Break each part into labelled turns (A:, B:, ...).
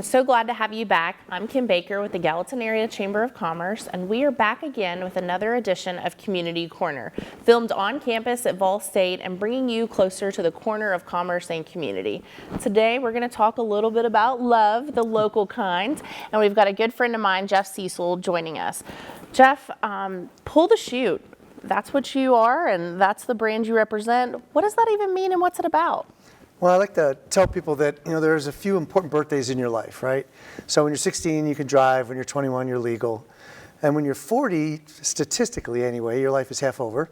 A: and so glad to have you back. I'm Kim Baker with the Gallatin Area Chamber of Commerce, and we are back again with another edition of Community Corner, filmed on campus at Vol State and bringing you closer to the corner of commerce and community. Today, we're going to talk a little bit about love, the local kind, and we've got a good friend of mine, Jeff Sesol, joining us. Jeff, Pull the Chute. That's what you are, and that's the brand you represent. What does that even mean, and what's it about?
B: Well, I like to tell people that, there's a few important birthdays in your life, right? So when you're 16, you can drive. When you're 21, you're legal. And when you're 40, statistically anyway, your life is half over.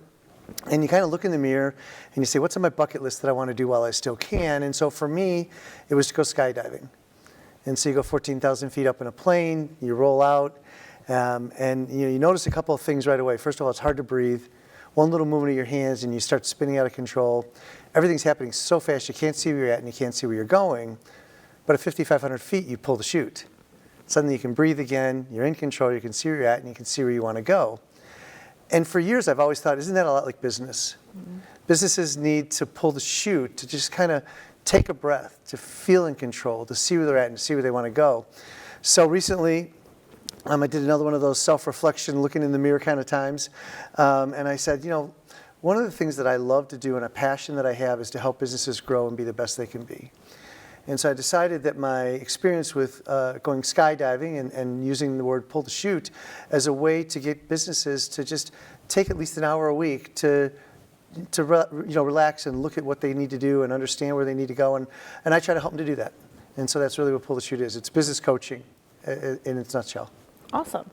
B: And you kind of look in the mirror and you say, what's on my bucket list that I want to do while I still can? And so for me, it was to go skydiving. And so you go 14,000 feet up in a plane, you roll out, and you notice a couple of things right away. First of all, it's hard to breathe. One little movement of your hands and you start spinning out of control. Everything's happening so fast you can't see where you're at and you can't see where you're going. But at 5,500 feet, you pull the chute. Suddenly you can breathe again, you're in control, you can see where you're at, and you can see where you want to go. And for years I've always thought, isn't that a lot like business? Mm-hmm. Businesses need to pull the chute to just kind of take a breath, to feel in control, to see where they're at and to see where they want to go. So recently, I did another one of those self-reflection, looking in the mirror kind of times. And I said, one of the things that I love to do and a passion that I have is to help businesses grow and be the best they can be. And so I decided that my experience with going skydiving and using the word pull the chute as a way to get businesses to just take at least an hour a week to relax and look at what they need to do and understand where they need to go. And I try to help them to do that. And so that's really what Pull the Chute is. It's business coaching in its nutshell.
A: Awesome.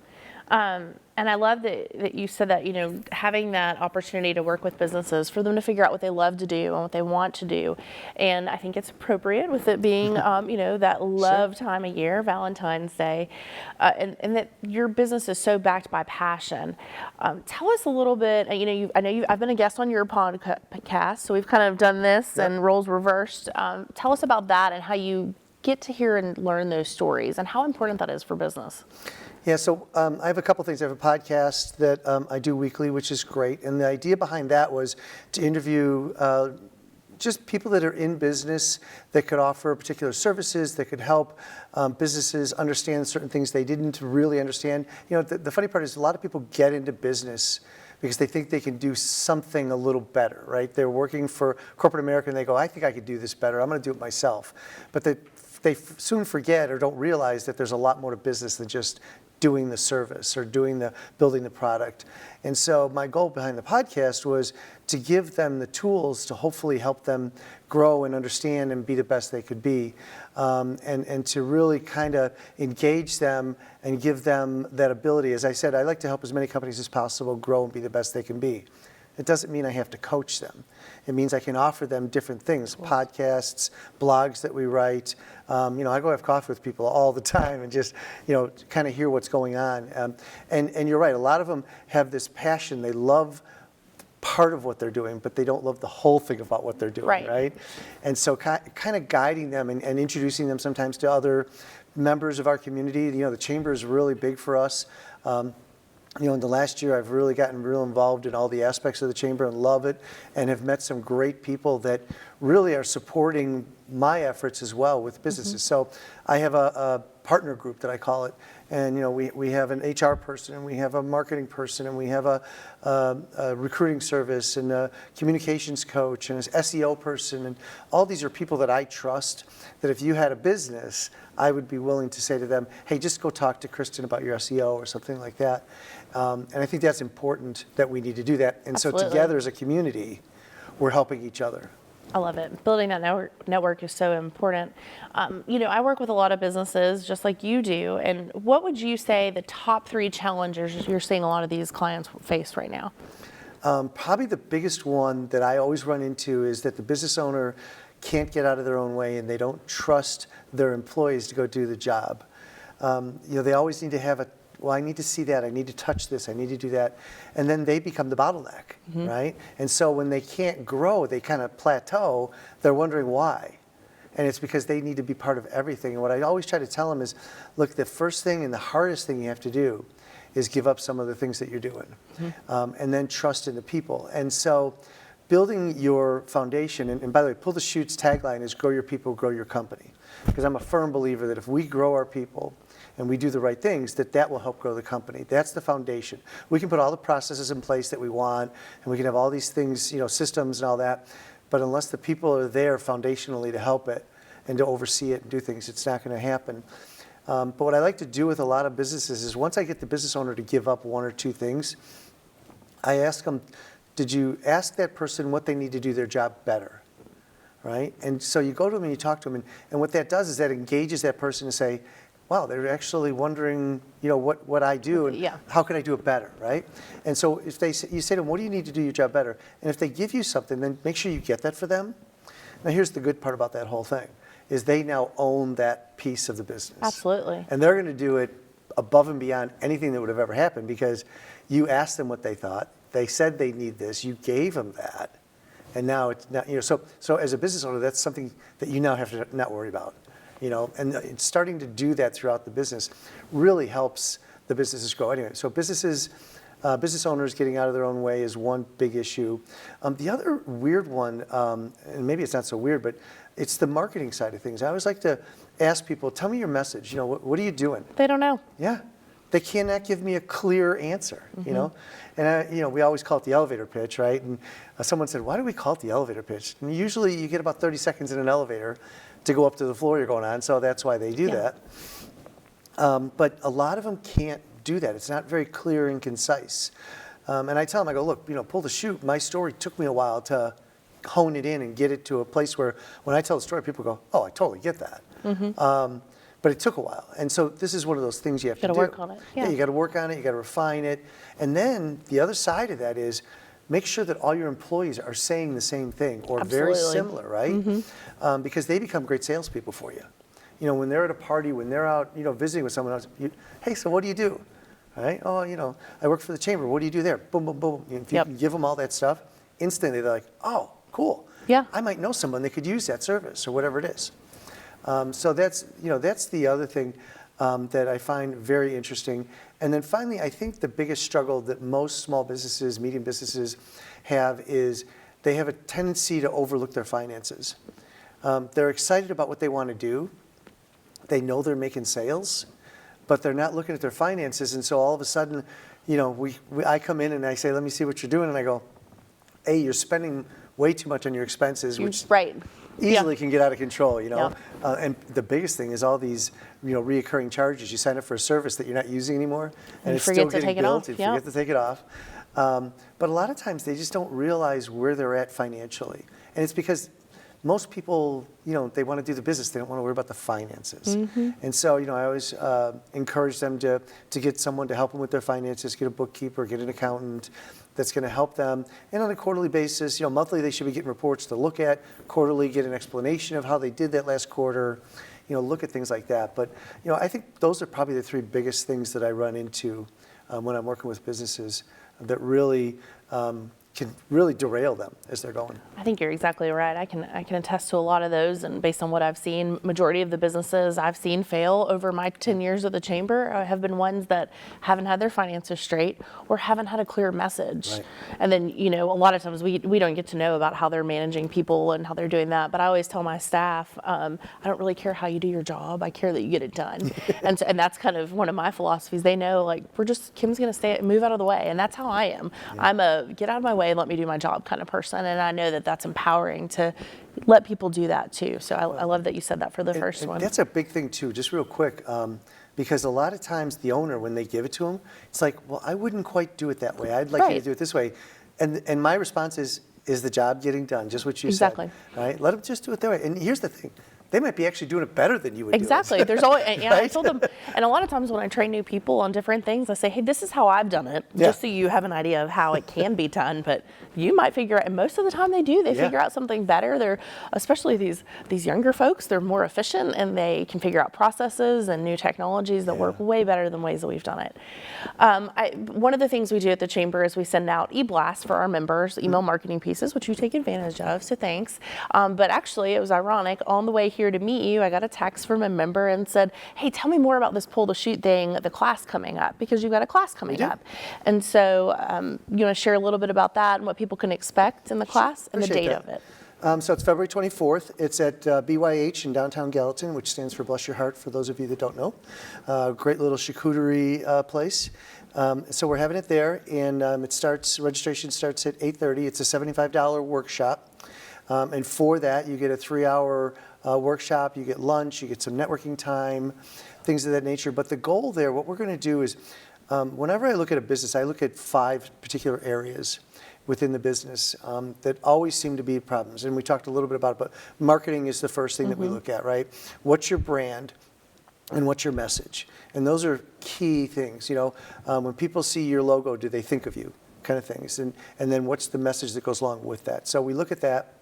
A: And I love that you said that, having that opportunity to work with businesses for them to figure out what they love to do and what they want to do. And I think it's appropriate with it being, that love time of year, Valentine's Day, and that your business is so backed by passion. Tell us a little bit, I've been a guest on your podcast, so we've kind of done this and roles reversed. Tell us about that and how you get to hear and learn those stories and how important that is for business.
B: Yeah, so I have a couple things. I have a podcast that I do weekly, which is great. And the idea behind that was to interview just people that are in business that could offer particular services, that could help businesses understand certain things they didn't really understand. The funny part is a lot of people get into business because they think they can do something a little better, right? They're working for corporate America and they go, I think I could do this better. I'm going to do it myself. But they soon forget or don't realize that there's a lot more to business than just doing the service or building the product. And so my goal behind the podcast was to give them the tools to hopefully help them grow and understand and be the best they could be, and to really kind of engage them and give them that ability. As I said, I like to help as many companies as possible grow and be the best they can be. It doesn't mean I have to coach them. It means I can offer them different things, podcasts, blogs that we write. I go have coffee with people all the time and just, kind of hear what's going on. And you're right, a lot of them have this passion. They love part of what they're doing, but they don't love the whole thing about what they're doing, right? And so kind of guiding them and introducing them sometimes to other members of our community. The Chamber is really big for us. In the last year, I've really gotten real involved in all the aspects of the Chamber and love it, and have met some great people that really are supporting my efforts as well with businesses. Mm-hmm. So I have a partner group that I call it, and we have an HR person, and we have a marketing person, and we have a recruiting service, and a communications coach, and an SEO person, and all these are people that I trust, that if you had a business, I would be willing to say to them, hey, just go talk to Kristen about your SEO or something like that. And I think that's important that we need to do that. And
A: Absolutely.
B: So together as a community, we're helping each other.
A: I love it. Building that network is so important. I work with a lot of businesses just like you do. And what would you say the top 3 challenges you're seeing a lot of these clients face right now?
B: Probably the biggest one that I always run into is that the business owner can't get out of their own way and they don't trust their employees to go do the job. They always need to have I need to see that, I need to touch this, I need to do that. And then they become the bottleneck, mm-hmm. right? And so when they can't grow, they kind of plateau, they're wondering why. And it's because they need to be part of everything. And what I always try to tell them is, look, the first thing and the hardest thing you have to do is give up some of the things that you're doing, mm-hmm. And then trust in the people. And so building your foundation, and by the way, Pull the Chute's tagline is grow your people, grow your company. Because I'm a firm believer that if we grow our people and we do the right things, that will help grow the company. That's the foundation. We can put all the processes in place that we want, and we can have all these things, systems and all that, but unless the people are there foundationally to help it and to oversee it and do things, it's not going to happen. But what I like to do with a lot of businesses is once I get the business owner to give up one or two things, I ask them, did you ask that person what they need to do their job better? Right? And so you go to them and you talk to them, and what that does is that engages that person to say, wow, they're actually wondering, what I do and how can I do it better, right? And so if you say to them, what do you need to do your job better? And if they give you something, then make sure you get that for them. Now here's the good part about that whole thing, is they now own that piece of the business.
A: Absolutely.
B: And they're going to do it above and beyond anything that would have ever happened because you asked them what they thought. They said they need this. You gave them that. And now it's not, so as a business owner, that's something that you now have to not worry about. And it's starting to do that throughout the business really helps the businesses grow. Anyway, so business owners getting out of their own way is one big issue. The other weird one, and maybe it's not so weird, but it's the marketing side of things. I always like to ask people, tell me your message. What are you doing?
A: They don't know.
B: Yeah. They cannot give me a clear answer, And, we always call it the elevator pitch, right? And someone said, why do we call it the elevator pitch? And usually you get about 30 seconds in an elevator to go up to the floor you're going on, so that's why they do that. But a lot of them can't do that. It's not very clear and concise. And I tell them, I go, look, pull the chute. My story took me a while to hone it in and get it to a place where when I tell the story, people go, oh, I totally get that. But it took a while. And so this is one of those things you have to do.
A: Got to work on it.
B: Yeah, you got to work on it. You got to refine it. And then the other side of that is make sure that all your employees are saying the same thing or very similar, right? Because they become great salespeople for you. When they're at a party, when they're out, visiting with someone else, hey, so what do you do? Right? Oh, I work for the chamber. What do you do there? Boom, boom, boom. If you can give them all that stuff, instantly they're like, oh, cool.
A: Yeah.
B: I might know someone that could use that service or whatever it is. So that's the other thing that I find very interesting. And then finally, I think the biggest struggle that most small businesses, medium businesses have is they have a tendency to overlook their finances. They're excited about what they want to do. They know they're making sales, but they're not looking at their finances. And so all of a sudden, I come in and I say, let me see what you're doing. And I go, hey, you're spending way too much on your expenses, which easily can get out of control, And the biggest thing is all these, reoccurring charges. You sign up for a service that you're not using anymore, and it's still getting billed. You forget to take it off. But a lot of times they just don't realize where they're at financially, and it's because most people, they want to do the business. They don't want to worry about the finances. And so, I always encourage them to get someone to help them with their finances, get a bookkeeper, get an accountant that's going to help them. And on a quarterly basis, monthly they should be getting reports to look at. Quarterly, get an explanation of how they did that last quarter. Look at things like that. But, I think those are probably the three biggest things that I run into when I'm working with businesses that really can really derail them as they're going.
A: I think you're exactly right. I can attest to a lot of those, and based on what I've seen, majority of the businesses I've seen fail over my 10 years at the chamber have been ones that haven't had their finances straight or haven't had a clear message.
B: Right.
A: And then, a lot of times we don't get to know about how they're managing people and how they're doing that. But I always tell my staff, I don't really care how you do your job. I care that you get it done. and that's kind of one of my philosophies. They know, Kim's going to move out of the way, and that's how I am. Yeah. I'm a get out of my way and let me do my job kind of person, and I know that that's empowering to let people do that too. So I love that you said that for the first one.
B: That's a big thing too, just real quick, because a lot of times the owner, when they give it to them, it's like, well, I wouldn't quite do it that way. I'd like you to do it this way. And my response is the job getting done? Just what you said. Right? Let them just do it that way. And here's the thing. They might be actually doing it better than you would
A: do it. There's always, and
B: right?
A: I told them, and a lot of times when I train new people on different things, I say, hey, this is how I've done it, just so you have an idea of how it can be done. But you might figure out, and most of the time they do, they figure out something better. They're, especially these younger folks, they're more efficient and they can figure out processes and new technologies that work way better than ways that we've done it. One of the things we do at the chamber is we send out e-blasts for our members, email marketing pieces, which you take advantage of, so thanks. But actually, it was ironic, on the way here to meet you, I got a text from a member and said, hey, tell me more about this pull to shoot thing, the class coming up, because you've got a class coming up. And so you want to share a little bit about that and what people can expect in the class and the date of it?
B: So it's February 24th. It's at BYH in downtown Gallatin, which stands for Bless Your Heart, for those of you that don't know. Great little charcuterie place. So we're having it there, and registration starts at 8:30. It's a $75 workshop. And for that, you get a 3-hour workshop, you get lunch, you get some networking time, things of that nature. But the goal there, what we're going to do is, whenever I look at a business, I look at 5 particular areas within the business that always seem to be problems. And we talked a little bit about it, but marketing is the first thing that we look at, right? What's your brand and what's your message? And those are key things. When people see your logo, do they think of you? Kind of things. And then what's the message that goes along with that? So we look at that.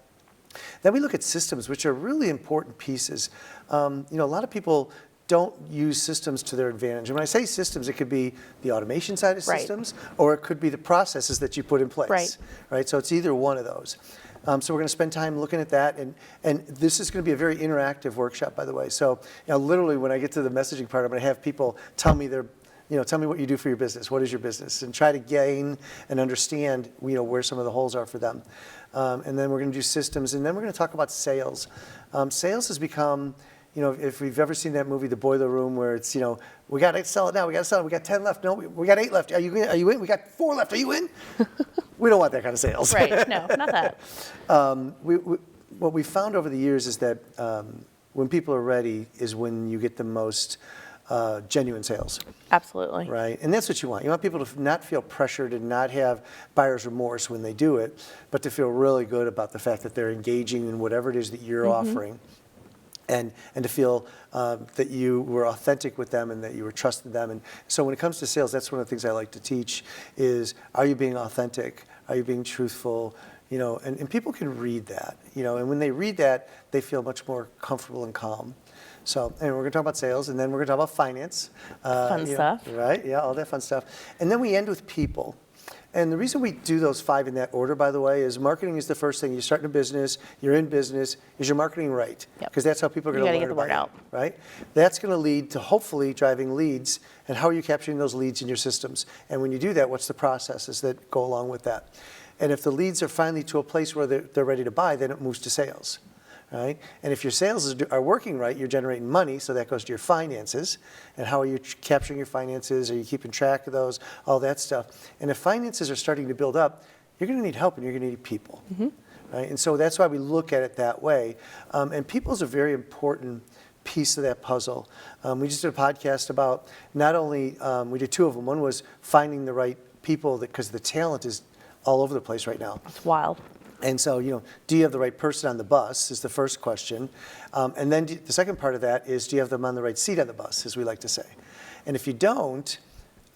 B: Then we look at systems, which are really important pieces. A lot of people don't use systems to their advantage. And when I say systems, it could be the automation side of systems, or it could be the processes that you put in place. Right? So it's either one of those. So we're going to spend time looking at that, and this is going to be a very interactive workshop, by the way. So literally, when I get to the messaging part, I'm going to have people tell me tell me what you do for your business. What is your business? And try to gain and understand where some of the holes are for them. And then we're going to do systems, and then we're going to talk about sales. Sales has become, if we've ever seen that movie, The Boiler Room, where it's, we got to sell it now, we got to sell it, we got 10 left, no, we got 8 left, are you in? We got 4 left, are you in? We don't want that kind of sales.
A: Right, no, not that.
B: What we found over the years is that when people are ready is when you get the most genuine sales.
A: Absolutely.
B: Right, and that's what you want. You want people to not feel pressured and not have buyer's remorse when they do it, but to feel really good about the fact that they're engaging in whatever it is that you're offering. And to feel that you were authentic with them and that you were trusting them. And so when it comes to sales, that's one of the things I like to teach is, are you being authentic? Are you being truthful? And people can read that, and when they read that, they feel much more comfortable and calm. So, and we're going to talk about sales, and then we're going to talk about finance.
A: Fun stuff.
B: Right, yeah, all that fun stuff. And then we end with people. And the reason we do those 5 in that order, by the way, is marketing is the first thing. You're starting a business, you're in business. Is your marketing right? Because that's how people are going to learn
A: get the word out.
B: Right? That's going to lead to hopefully driving leads. And how are you capturing those leads in your systems? And when you do that, what's the processes that go along with that? And if the leads are finally to a place where they're ready to buy, then it moves to sales. Right? And if your sales are working right, you're generating money, so that goes to your finances. And how are you capturing your finances? Are you keeping track of those? All that stuff. And if finances are starting to build up, you're going to need help and you're going to need people. Right? And so that's why we look at it that way. And people is a very important piece of that puzzle. We just did a podcast about not only, we did 2 of them. One was finding the right people, because the talent is all over the place right now.
A: It's wild.
B: And so, do you have the right person on the bus is the first question. And then the second part of that is, do you have them on the right seat on the bus, as we like to say. And if you don't,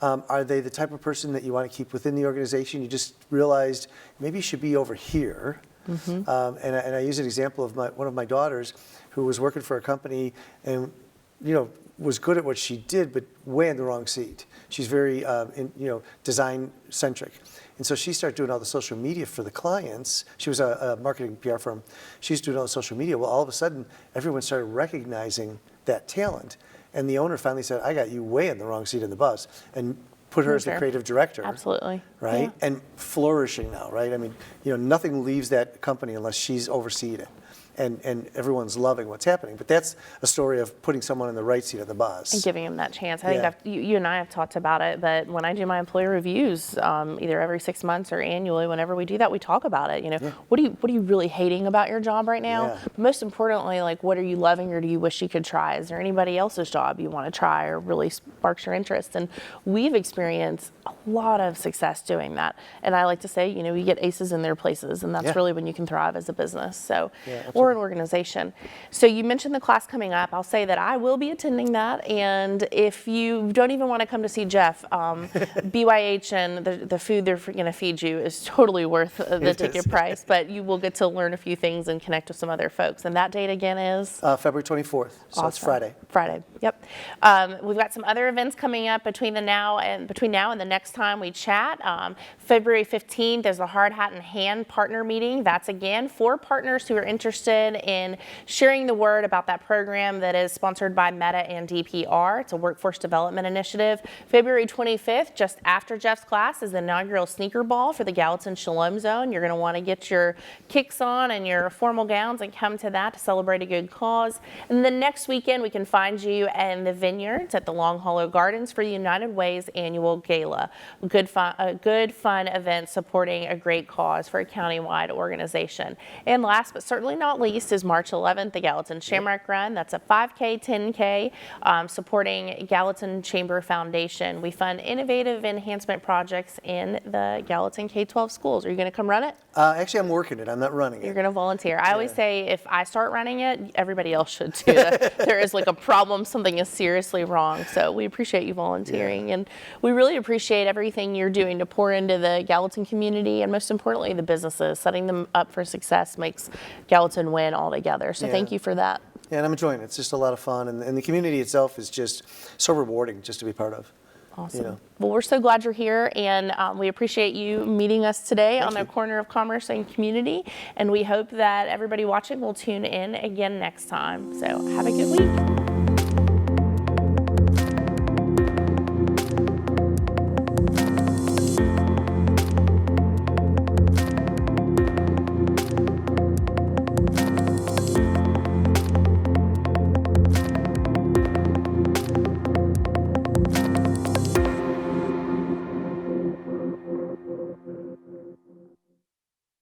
B: are they the type of person that you want to keep within the organization? You just realized maybe you should be over here. And I use an example of one of my daughters who was working for a company and, was good at what she did, but way in the wrong seat. She's very, design centric. And so she started doing all the social media for the clients. She was a marketing PR firm. She's doing all the social media. Well, all of a sudden, everyone started recognizing that talent. And the owner finally said, I got you way in the wrong seat in the bus, and put her as the creative director.
A: Absolutely.
B: Right?
A: Yeah.
B: And flourishing now, right? I mean, nothing leaves that company unless she's overseeing it. And everyone's loving what's happening. But that's a story of putting someone in the right seat of the bus.
A: And giving them that chance. I think you and I have talked about it, but when I do my employee reviews, either every 6 months or annually, whenever we do that, we talk about it. What are you really hating about your job right now? But most importantly, what are you loving, or do you wish you could try? Is there anybody else's job you want to try or really sparks your interest? And we've experienced a lot of success doing that. And I like to say, you get aces in their places, and that's really when you can thrive as a business. So, or an organization. So you mentioned the class coming up. I'll say that I will be attending that, and if you don't even want to come to see Jeff, BYH and the food they're going to feed you is totally worth the ticket price, but you will get to learn a few things and connect with some other folks. And that date again is?
B: February 24th, so it's Friday.
A: Friday, yep. We've got some other events coming up between now and the next time we chat. February 15th is the Hard Hat and Hand Partner Meeting. That's again for partners who are interested interested in sharing the word about that program that is sponsored by Meta and DPR. It's a workforce development initiative. February 25th, just after Jeff's class, is the inaugural sneaker ball for the Gallatin Shalom Zone. You're going to want to get your kicks on and your formal gowns and come to that to celebrate a good cause. And then next weekend, we can find you in the vineyards at the Long Hollow Gardens for United Way's annual gala. A good fun event supporting a great cause for a countywide organization. And last but certainly not least is March 11th, the Gallatin Shamrock Run. That's a 5K, 10K, supporting Gallatin Chamber Foundation. We fund innovative enhancement projects in the Gallatin K-12 schools. Are you going to come run it?
B: Actually, I'm working it. I'm not running it.
A: You're going to volunteer. I always say if I start running it, everybody else should too. There is like a problem, something is seriously wrong. So we appreciate you volunteering, and we really appreciate everything you're doing to pour into the Gallatin community, and most importantly, the businesses. Setting them up for success makes Gallatin win altogether. So thank you for that.
B: Yeah, and I'm enjoying it. It's just a lot of fun, and the community itself is just so rewarding just to be part of.
A: Awesome. Well, we're so glad you're here, and we appreciate you meeting us today on the Corner of Commerce and Community, and we hope that everybody watching will tune in again next time. So have a good week.